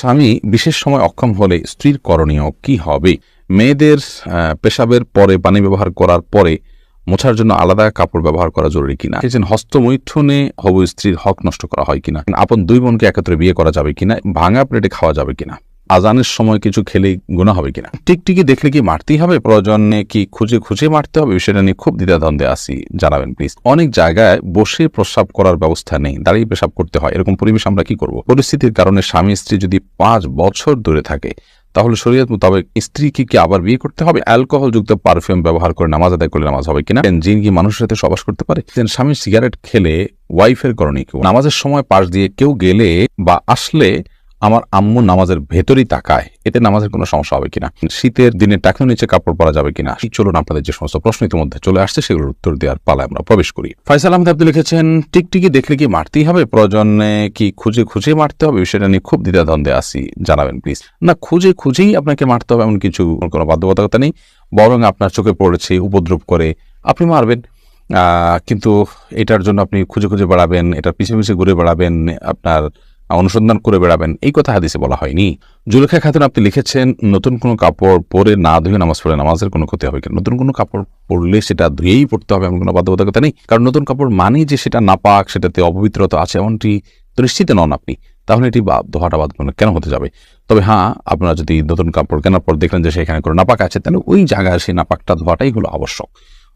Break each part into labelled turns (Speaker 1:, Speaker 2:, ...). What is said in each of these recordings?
Speaker 1: স্বামী বিশেষ সময় অক্ষম হলে স্ত্রীর করণীয় কি হবে? মেয়েদের পেশাবের পরে পানি ব্যবহার করার পরে মোছার জন্য আলাদা কাপড় ব্যবহার করা জরুরি কিনা, হস্তমৈথুনে হবু স্ত্রীর হক নষ্ট করা হয় কিনা, আপন দুই বোনকে একত্রে বিয়ে করা যাবে কিনা, ভাঙা প্লেটে খাওয়া যাবে কিনা, আজানের সময় কিছু খেলে গুনাহ হবে কিনা, টিকটিকি দেখলে কি মারতেই হবে, প্রয়োজনে কি খুঁজে খুঁজে মারতে হবে, বিষয়টা নিয়ে খুব দ্বিধাদ্বন্দ্বে আছি, জানাবেন প্লিজ। অনেক জায়গায় বসে প্রস্রাব করার ব্যবস্থা নেই, দাঁড়িয়ে পেশাব করতে হয়, এরকম পরিবেশ আমরা কি করব? পরিস্থিতির কারণে স্বামী স্ত্রী যদি 5 বছর দূরে থাকে তাহলে শরীয়ত মোতাবেক স্ত্রীকে কি আবার বিয়ে করতে হবে? অ্যালকোহল যুক্ত পারফিউম ব্যবহার করে নামাজ আদায় করলে নামাজ হবে কিনা? জিন কি মানুষের সাথে সবাস করতে পারে? স্বামী সিগারেট খেলে ওয়াইফের করণীয় কি? নামাজের সময় পাশ দিয়ে কেউ গেলে বা আসলে আমার আম্মু নামাজের ভেতরই তাকায়, এতে নামাজের কোনো সমস্যা হবে কিনা? শীতের দিনে টাকনুর নিচে কাপড় পরা যাবে কিনা? চলুন আপনাদের যে সমস্ত প্রশ্ন ইতিমধ্যে চলে আসছে সেগুলোর উত্তর দেওয়ার পালায় আমরা প্রবেশ করি। ফয়সাল আহমেদ আপনি লিখেছেন, টিকটিকি দেখলে কি মারতেই হবে, প্রয়োজনে কি খুঁজে খুঁজে মারতে হবে, বিষয়টা নিয়ে খুব দ্বিধাদ্বন্দ্বে আছি, জানাবেন প্লিজ। না, খুঁজে খুঁজেই আপনাকে মারতে হবে এমন কিছু কোনো বাধ্যবাধকতা নেই, বরং আপনার চোখে পড়েছে উপদ্রব করে আপনি মারবেন, কিন্তু এটার জন্য আপনি খুঁজে খুঁজে বেড়াবেন, এটার পিছিয়ে পিছিয়ে ঘুরে বেড়াবেন, আপনার অনুসন্ধান করে বেড়াবেন, এই কথা হাদিসে বলা হয়নি। জুলেখা খাতুন আপনি লিখেছেন, নতুন কোনো কাপড় পরে না ধুয়ে নামাজ পড়লে নামাজের কোনো ক্ষতি হবে কিনা? নতুন কোনো কাপড় পরলে সেটা ধুয়েই পড়তে হবে এমন কোনো বাধ্যবাধকতা নেই, কারণ নতুন কাপড় মানেই যে সেটা নাপাক, সেটাতে অপবিত্রতা আছে এমনটি তো নিশ্চিত নন আপনি, তাহলে এটি ধোয়াটা বাধ্যবাধকতা কেন হতে যাবে? তবে হ্যাঁ, আপনারা যদি নতুন কাপড় কেনার পর দেখলেন যে সেখানে কোনো নাপাক আছে, তাহলে ওই জায়গায় সেই নাপাকটা ধোয়াটাই হলো আবশ্যক।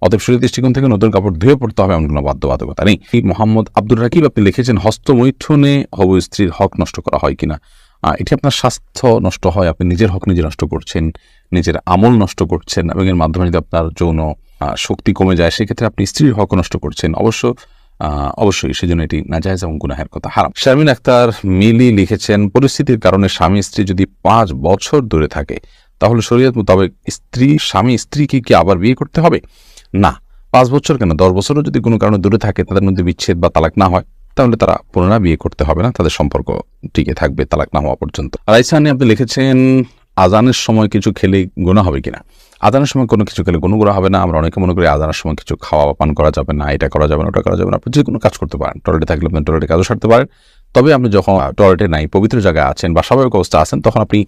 Speaker 1: অতএব শরীর দৃষ্টিকোণ থেকে নতুন কাপড় ধুয়ে পড়তে হবে এমন কোনো বাধ্যবাধকতা নেই। মোহাম্মদ আব্দুর রাকিব আপনি লিখেছেন, হস্তমৈথুনে হবু স্ত্রীর হক নষ্ট করা হয় কিনা? এটি আপনার স্বাস্থ্য নষ্ট হয়, আপনি নিজের হক নিজে নষ্ট করছেন, নিজের আমল নষ্ট করছেন, এবং এর মাধ্যমে যদি আপনার যৌন শক্তি কমে যায় সেক্ষেত্রে আপনি স্ত্রীর হক নষ্ট করছেন, অবশ্যই সেজন্য এটি নাজায়েজ এবং গুনাহের কথা, হারাম। শারমিন আক্তার মিলি লিখেছেন, পরিস্থিতির কারণে স্বামী স্ত্রী যদি 5 বছর দূরে থাকে তাহলে শরীয়ত মোতাবেক স্বামী স্ত্রীকে কি আবার বিয়ে করতে হবে? না, 5 বছর কেন, 10 বছরও যদি কোনো কারণে দূরে থাকে, তাদের মধ্যে বিচ্ছেদ বা তালাক না হয়, তাহলে তারা পুনরায় বিয়ে করতে হবে না, তাদের সম্পর্ক টিকে থাকবে তালাক না হওয়া পর্যন্ত। রাইসানি আপনি লিখেছেন, আজানের সময় কিছু খেলে গুনাহ হবে কিনা? আজানের সময় কোনো কিছু খেলে কোনো গুনাহ হবে না। আমরা অনেকে মনে করি আজানের সময় কিছু খাওয়া পান করা যাবে না, এটা করা যাবে না, ওটা করা যাবে না। আপনি যে কোনো কাজ করতে পারেন, টয়লেটে থাকলে আপনি টয়লেটে কাজও সারতে পারেন। তবে আপনি যখন টয়লেটে নাই, পবিত্র জায়গায় আছেন বা স্বাভাবিক অবস্থা আছেন, তখন আপনি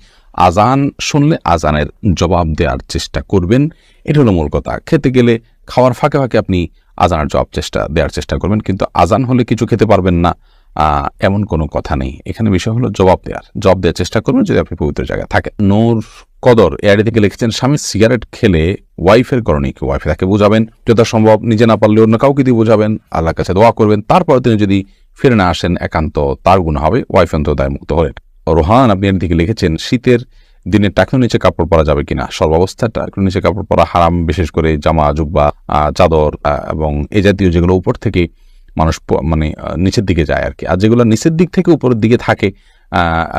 Speaker 1: আজান শুনলে আজানের জবাব দেওয়ার চেষ্টা করবেন, এটা হলো মূল কথা। খেতে গেলে খাওয়ার ফাঁকে ফাঁকে আপনি আজানের দেওয়ার চেষ্টা করবেন, কিন্তু আজান হলে কিছু খেতে পারবেন না এমন কোনো কথা নেই। এখানে বিষয় হলো জবাব দেওয়ার চেষ্টা করবেন যদি আপনি পবিত্র জায়গায় থাকেন। নূর কদর এআইডি থেকে লিখেছেন, স্বামী সিগারেট খেলে ওয়াইফের করণীয় কি? ওয়াইফে তাকে বোঝাবেন, যথাসম্ভব নিজে না পারলে অন্য কাউকে দিয়ে বোঝাবেন, আল্লাহর কাছে দোয়া করবেন, তারপর তিনি যদি ফিরে না আসেন একান্ত তার গুনাহ হবে, ওয়াইফ অন্তত দায়মুক্ত হলেন। রোহান আপনি এর দিকে লিখেছেন, শীতের দিনে টাকনুর নিচে কাপড় পরা যাবে কিনা? সর্বাবস্থায় টাকনুর নিচে কাপড় পরা হারাম, বিশেষ করে জামা, জুব্বা, চাদর এবং এই জাতীয় যেগুলো উপর থেকে মানুষ নিচের দিকে যায় আর কি, আর যেগুলো নিচের দিক থেকে উপরের দিকে থাকে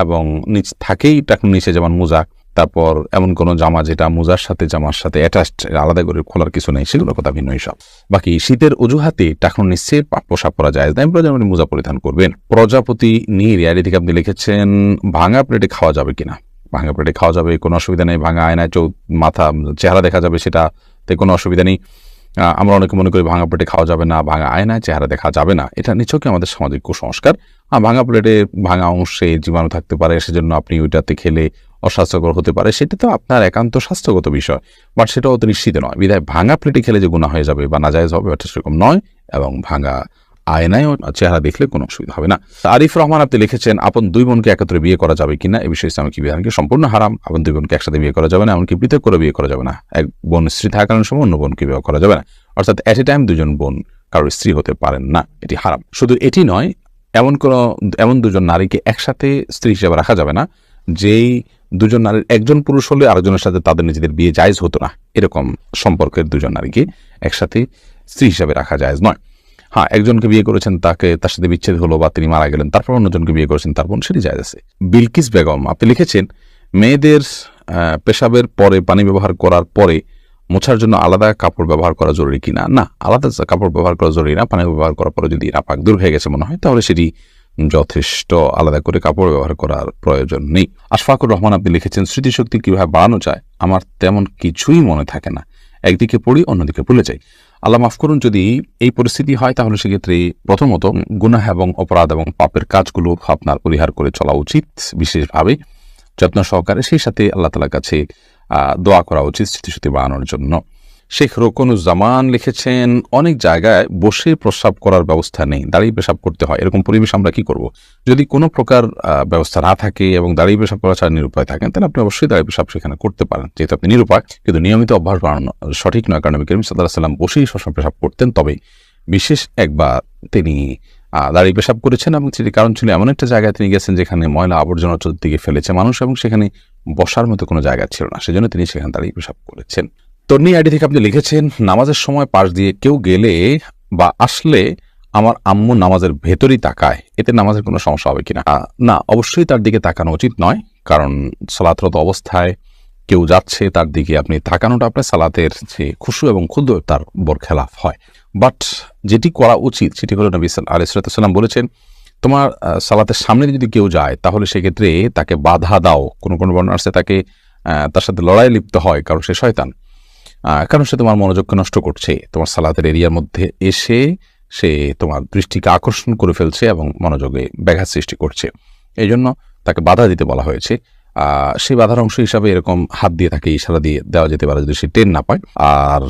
Speaker 1: এবং নিচ থাকেই টাকনুর নিচে, যেমন মোজা, তারপর এমন কোনো জামা যেটা মোজার সাথে জামার সাথে অ্যাটাচড, আলাদা করে খোলার কিছু নেই, সেগুলো কথা ভিন্ন সব। বাকি শীতের অজুহাতে টাকনুর নিচে পোশাক পরা যায় না, প্রজাপতি মোজা পরিধান করবেন। প্রজাপতি নীর এআইডি থেকে আপনি লিখেছেন, ভাঙা প্লেটে খাওয়া যাবে কিনা? ভাঙা প্লেটে খাওয়া যাবে, কোনো অসুবিধা নেই। ভাঙা আয়নায় মাথা চেহারা দেখা যাবে, সেটাতে কোনো অসুবিধা নেই। আমরা অনেকে মনে করি ভাঙা প্লেটে খাওয়া যাবে না, ভাঙা আয়নায় চেহারা দেখা যাবে না, এটা নিছকই আমাদের সামাজিক কুসংস্কার। ভাঙা প্লেটে ভাঙা অংশে জীবাণু থাকতে পারে, সেজন্য আপনি ওইটাতে খেলে অস্বাস্থ্যকর হতে পারে, সেটা তো আপনার একান্ত স্বাস্থ্যগত বিষয়, বাট সেটাও তো নিশ্চিত নয়। বিধায় ভাঙা প্লেটে খেলে যে গুনাহ হয়ে যাবে বা নাজায়েজ হবে, এটা সেরকম নয়, এবং ভাঙা আয়নায় চেহারা দেখলে কোনো অসুবিধা হবে না। আরিফ রহমান আপনি লিখেছেন, আপন দুই বোনকে একত্রে বিয়ে করা যাবে কিনা? এই বিষয়ে ইসলামিক বিধানকে সম্পূর্ণ হারাম। আপন দুই বোনকে একসাথে বিয়ে করা যাবে না, এমনকি পৃথক করে বিয়ে করা যাবে না। এক বোন স্ত্রী থাকার সময় অন্য বোনকে বিয়ে করা যাবে না, অর্থাৎ এট এ টাইম দুজন বোন কারোর স্ত্রী হতে পারেন না, এটি হারাম। শুধু এটি নয়, এমন দুজন নারীকে একসাথে স্ত্রী হিসেবে রাখা যাবে না যেই দুজন নারীর একজন পুরুষ হলে আরেকজনের সাথে তাদের নিজেদের বিয়ে জায়েজ হতো না, এরকম সম্পর্কের দুজন নারীকে একসাথে স্ত্রী হিসাবে রাখা জায়েজ নয়। হ্যাঁ, একজনকে বিয়ে করেছেন, তার সাথে বিচ্ছেদ হলো বা তিনি মারা গেলেন, তারপর অন্যজনকে বিয়ে করেছেন, তার বোন, সেটি জায়েজ আছে। বিলকিস বেগম আপনি লিখেছেন, মেয়েদের পেশাবের পরে পানি ব্যবহার করার পরে মোছার জন্য আলাদা কাপড় ব্যবহার করা জরুরি কিনা? না, আলাদা কাপড় ব্যবহার করা জরুরি না। পানি ব্যবহার করার পরে যদি নাপাক দূর হয়ে গেছে মনে হয়, তাহলে সেটি যথেষ্ট, আলাদা করে কাপড় ব্যবহার করার প্রয়োজন নেই। আশফাকুর রহমান আপনি লিখেছেন, স্মৃতিশক্তি কিভাবে বাড়ানো যায়? আমার তেমন কিছুই মনে থাকে না, একদিকে পড়ি অন্যদিকে ভুলে যাই। আল্লাহ মাফ করুন, যদি এই পরিস্থিতি হয় তাহলে সেক্ষেত্রে প্রথমত গুনাহ এবং অপরাধ এবং পাপের কাজগুলো আপনার পরিহার করে চলা উচিত বিশেষভাবে যত্ন সহকারে। সেই সাথে আল্লাহ তাআলার কাছে দোয়া করা উচিত স্মৃতিশক্তি বাড়ানোর জন্য। শেখ রোকনুজ্জামান লিখেছেন, অনেক জায়গায় বসে প্রস্রাব করার ব্যবস্থা নেই, দাঁড়িয়ে পেশাব করতে হয়, এরকম পরিবেশ আমরা কি করব? যদি কোনো প্রকার ব্যবস্থা না থাকে এবং দাঁড়িয়ে পেশাব করা ছাড়া নিরুপায় থাকেন, তাহলে আপনি অবশ্যই দাঁড়িয়ে পেশাব সেখানে করতে পারেন, যেহেতু আপনি নিরুপায়। কিন্তু নিয়মিত অভ্যাস বাড়ানো সঠিক নয়, কারণ নবী করিম সাল্লাল্লাহু আলাইহি ওয়াসাল্লাম বসেই সবসময় পেশাব করতেন। তবে বিশেষ একবার তিনি দাঁড়িয়ে পেশাব করেছেন এবং সেটি কারণ ছিল এমন একটা জায়গায় তিনি গেছেন যেখানে ময়লা আবর্জনা চতুর্দিকে ফেলেছে মানুষ এবং সেখানে বসার মতো কোনো জায়গা ছিল না, সেজন্য তিনি সেখানে দাঁড়িয়ে পেশাব করেছেন। তন্নি আইডি থেকে আপনি লিখেছেন, নামাজের সময় পাশ দিয়ে কেউ গেলে বা আসলে আমার আম্মু নামাজের ভেতরই তাকায়, এতে নামাজের কোনো সমস্যা হবে কিনা? না, অবশ্যই তার দিকে তাকানো উচিত নয়, কারণ সালাতরত অবস্থায় কেউ যাচ্ছে তার দিকে আপনি তাকানোটা আপনার সালাতের যে খুশু এবং ক্ষুদ্র তার বরখেলাফ হয়। বাট যেটি করা উচিত সেটি হলো নবী আলাইহিস সালাম বলেছেন, তোমার সালাতের সামনে যদি কেউ যায় তাহলে সেক্ষেত্রে তাকে বাধা দাও। কোনো কোনো বর্ণনা আছে তাকে তার সাথে লড়াই লিপ্ত হয়, কারণ সে শয়তান, কারণ সে তোমার মনোযোগকে নষ্ট করছে, তোমার সালাতের এরিয়ার মধ্যে এসে সে তোমার দৃষ্টিকে আকর্ষণ করে ফেলছে এবং মনোযোগে ব্যাঘাত সৃষ্টি করছে। এই জন্য তাকে বাধা দিতে বলা হয়েছে। সেই বাধার অংশ হিসাবে এরকম হাত দিয়ে তাকে ইশারা দিয়ে দেওয়া যেতে পারে যদি সে টের না পায়। আর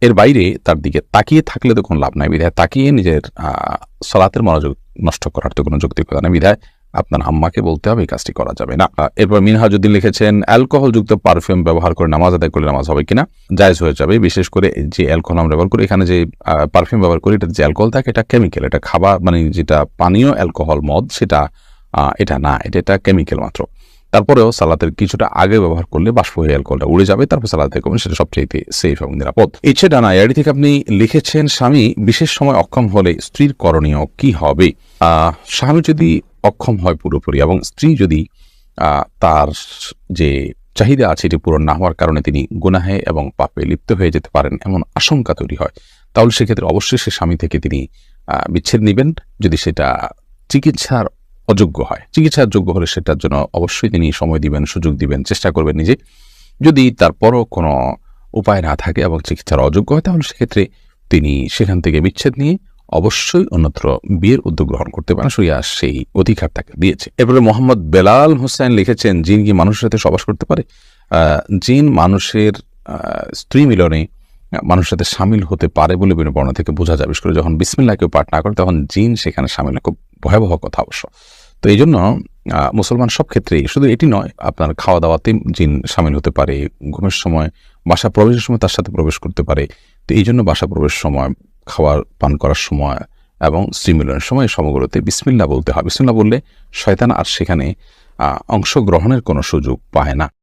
Speaker 1: এর বাইরে তার দিকে তাকিয়ে থাকলে তো কোনো লাভ নাই, বিধায় তাকিয়ে নিজের সালাতের মনোযোগ নষ্ট করার তো কোনো যৌক্তিকতা নেই, বিধায় আপনার আম্মাকে বলতে হবে এই কাজটি করা যাবে না। এরপর মিনহাজউদ্দিন লিখেছেন, অ্যালকোহলযুক্ত পারফিউম ব্যবহার করে নামাজ আদায় করলে নামাজ হবে কিনা? জায়েজ হয়ে যাবে, বিশেষ করে যে অ্যালকোহল আমরা ব্যবহার করি, এখানে যে পারফিউম ব্যবহার করি এটা যে অ্যালকোহল থাকে এটা কেমিক্যাল, এটা খাবার মানে যেটা পানীয় অ্যালকোহল মদ সেটা এটা না, এটা কেমিক্যাল মাত্র। তারপরেও সালাতের কিছুটা আগে ব্যবহার করলে বাষ্প হয়ে অ্যালকোহলটা উড়ে যাবে, তারপর সালাতে করবেন, সেটা সবচেয়ে সেফ এবং নিরাপদ। ইচ্ছে ডানা এআইডি থেকে আপনি লিখেছেন, স্বামী বিশেষ সময় অক্ষম হলে স্ত্রীর করণীয় কি হবে? স্বামী যদি অক্ষম হয় পুরোপুরি এবং স্ত্রী যদি তার যে চাহিদা আছে এটি পূরণ না হওয়ার কারণে তিনি গুনাহে এবং পাপে লিপ্ত হয়ে যেতে পারেন এমন আশঙ্কা তৈরি হয়, তাহলে সেক্ষেত্রে অবশ্যই সে স্বামী থেকে তিনি বিচ্ছেদ নেবেন। যদি সেটা চিকিৎসার অযোগ্য হয়, চিকিৎসার যোগ্য হলে সেটার জন্য অবশ্যই তিনি সময় দিবেন, সুযোগ দিবেন, চেষ্টা করবেন নিজে। যদি তারপরও কোনো উপায় না থাকে এবং চিকিৎসার অযোগ্য হয়, তাহলে সেক্ষেত্রে তিনি সেখান থেকে বিচ্ছেদ নিয়ে অবশ্যই অন্যত্র বিয়ের উদ্যোগ গ্রহণ করতে পারেন, শরিয়া সেই অধিকার তাকে দিয়েছে। এরপরে মোহাম্মদ বেলাল হোসেন লিখেছেন, জিন কি মানুষের সাথে সবাস করতে পারে? জিন মানুষের স্ত্রী মিলনে মানুষের সাথে সামিল হতে পারে বলে বিভিন্ন বর্ণনা থেকে বোঝা যায়। বিশেষ করে যখন বিসমিল্লাহ কেউ পাঠ না করে তখন জিন সেখানে সামিল হয়, খুব ভয়াবহ কথা অবশ্য। তো এই জন্য মুসলমান সব ক্ষেত্রেই, শুধু এটি নয়, আপনার খাওয়া দাওয়াতে জিন সামিল হতে পারে, ঘুমের সময়, বাসা প্রবেশের সময় তার সাথে প্রবেশ করতে পারে। তো এই জন্য বাসা প্রবেশের সময়, খাওয়ার পান করার সময় এবং স্ত্রী মিলনের সময় সময়গুলোতে বিসমিল্লাহ বলতে হয়। বিসমিল্লাহ বললে শয়তান আর সেখানে অংশগ্রহণের কোনো সুযোগ পায় না।